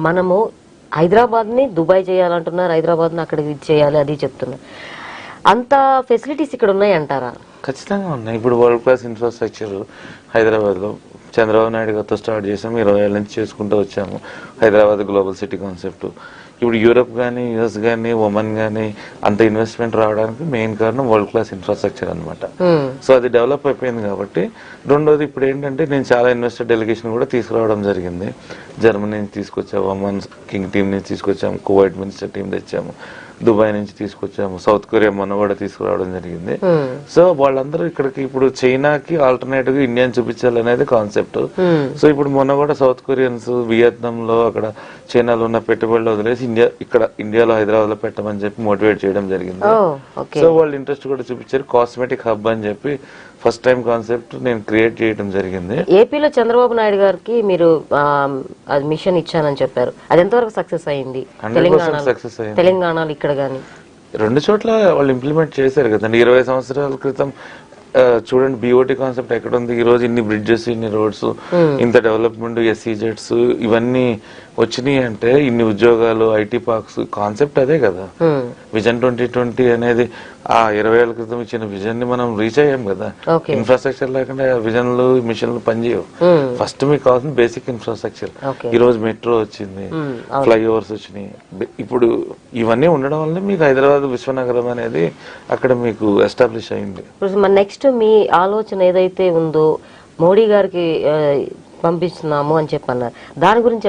మనము హైదరాబాద్ ని దుబాయ్ చేయాలంటున్నారు, హైదరాబాద్ ని అక్కడికి చేయాలి అది చెప్తున్నారు. అంత ఫెసిలిటీస్ ఇక్కడ ఉన్నాయి అంటారా? ఖచ్చితంగా ఉన్నాయి. ఇప్పుడు వరల్డ్ క్లాస్ ఇన్ఫ్రాస్ట్రక్చర్ హైదరాబాద్ లో చంద్రబాబు నాయుడు గారితో స్టార్ట్ చేసాము, 20 ఏళ్ళ నుంచి చేసుకుంటూ వచ్చాము. Hyderabad global city concept. ఇప్పుడు యూరప్ కానీ, యుఎస్ కానీ, ఒమన్ కానీ అంత ఇన్వెస్ట్మెంట్ రావడానికి మెయిన్ కారణం వరల్డ్ క్లాస్ ఇన్ఫ్రాస్ట్రక్చర్ అనమాట. సో అది డెవలప్ అయిపోయింది కాబట్టి. రెండోది ఇప్పుడు ఏంటంటే నేను చాలా ఇన్వెస్టర్ డెలిగేషన్ కూడా తీసుకురావడం జరిగింది. జర్మనీ నుంచి తీసుకొచ్చాము, ఒమన్ కింగ్ టీమ్ నుంచి తీసుకొచ్చాము, కువైట్ మినిస్టర్ టీం తెచ్చాము, దుబాయ్ నుంచి తీసుకొచ్చాము, సౌత్ కొరియా మొన్న కూడా తీసుకురావడం జరిగింది. సో వాళ్ళందరూ ఇక్కడికి ఇప్పుడు చైనాకి ఆల్టర్నేటివ్ గా ఇండియాని చూపించాలనేది కాన్సెప్ట్. సో ఇప్పుడు మొన్న కూడా సౌత్ కొరియన్స్ వియత్నాం లో అక్కడ చైనాలో ఉన్న పెట్టుబడులు వదిలేసి ఇండియాలో హైదరాబాద్ లో పెట్టమని చెప్పి మోటివేట్ చేయడం జరిగింది. సో వాళ్ళు ఇంట్రెస్ట్ కూడా చూపించారు. కాస్మెటిక్ హబ్ అని చెప్పి ఫస్ట్ టైం కాన్సెప్ట్ నేను క్రియేట్ చేయడం జరిగింది. ఏపీలో చంద్రబాబు నాయుడు గారికి మీరు మిషన్ ఇచ్చానని చెప్పారు, అది ఎంతవరకు సక్సెస్ అయింది? 100% సక్సెస్ అయింది. తెలంగాణలో ఇక్కడ గానీ 2 చోట్ల వాళ్ళు ఇంప్లిమెంట్ చేశారు కదండి. 20 సంవత్సరాల క్రితం చూడండి బీఓటీ కాన్సెప్ట్ ఎక్కడ ఉంది, ఈ రోజు ఇన్ని బ్రిడ్జెస్, ఇన్ని రోడ్స్, ఇంత డెవలప్మెంట్, ఎస్సీజెట్స్ ఇవన్నీ వచ్చినాయి అంటే ఇన్ని ఉద్యోగాలు, ఐటీ పార్క్స్, కాన్సెప్ట్ అదే కదా. విజన్ 2020 అనేది ఆ 20 ఏళ్ల క్రితం ఇచ్చిన విజన్ ని మనం రీచ్ అయ్యాం కదా. ఇన్ఫ్రాస్ట్రక్చర్ లేకుండా విజన్లు, మిషన్లు పనిచేయవు. ఫస్ట్ మీకు కావాల్సిన బేసిక్ ఇన్ఫ్రాస్ట్రక్చర్. ఈ రోజు మెట్రో వచ్చింది, ఫ్లైఓవర్స్ వచ్చినాయి. ఇప్పుడు ఇవన్నీ ఉండడం వల్ల మీకు హైదరాబాద్ విశ్వనగరం అనేది అక్కడ మీకు ఎస్టాబ్లిష్ అయింది. నెక్స్ట్ మీ ఆలోచన ఏదైతే ఉందో మోడీ గారికి పంపిస్తున్నాము అని చెప్పన్నారు, దాని గురించి